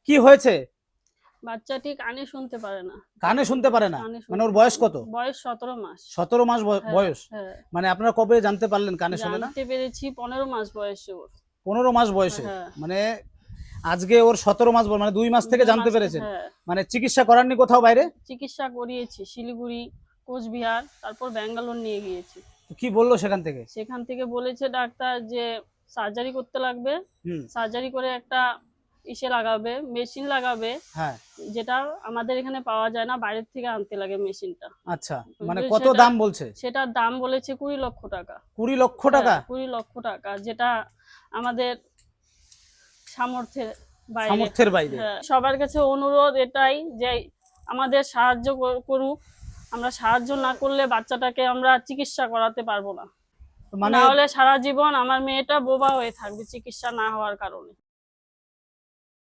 কি হয়েছে? বাচ্চাটি কানে শুনতে পারে না। কানে শুনতে পারে না? কানে মানে শুনতে ওর বয়স পারে না। কত? বয়স 17 মাস। 17 মাস হ্যাঁ, বয়স। হ্যাঁ। মানে আপনারা কবে জানতে পারলেন কানে শোনে না? জানতে পেরেছি 15 মাস বয়সে ওর। 15 মাস বয়সে? হ্যাঁ। মানে আজকে ওর 17 মাস মানে 2 মাস থেকে 2 জানতে মাস পেরেছেন। হ্যাঁ। মানে চিকিৎসা করাননি কোথাও বাইরে? চিকিৎসা করিয়েছি শিলিগুড়ি, কোচবিহার, তারপর ব্যাঙ্গালোর নিয়ে গিয়েছি। তো কি বললো সেখান থেকে? সেখান থেকে বলেছে ডাক্তার যে সার্জারি করতে লাগবে। সার্জারি করে একটা লাগাবে, মেশিন লাগাবে। হ্যাঁ। যেটা আমাদের এখানে পাওয়া যায় না, বাইরের থেকে আনতে লাগে মেশিনটা। আচ্ছা, মানে কত সেটা দাম বলছে? সেটার দাম বলেছে 20 লক্ষ টাকা। 20 লক্ষ টাকা? 20 লক্ষ টাকা, যেটা আমাদের সামর্থ্যের বাইরে। সামর্থ্যের বাইরে। হ্যাঁ, সবার কাছে অনুরোধ এটাই যে আমাদের সাহায্য করুক। আমরা সাহায্য না করলে বাচ্চাটাকে আমরা চিকিৎসা করাতে পারবো না। মানে না হলে সারা জীবন আমার মেয়েটা বোবা হয়ে থাকবে চিকিৎসা না হওয়ার কারণে।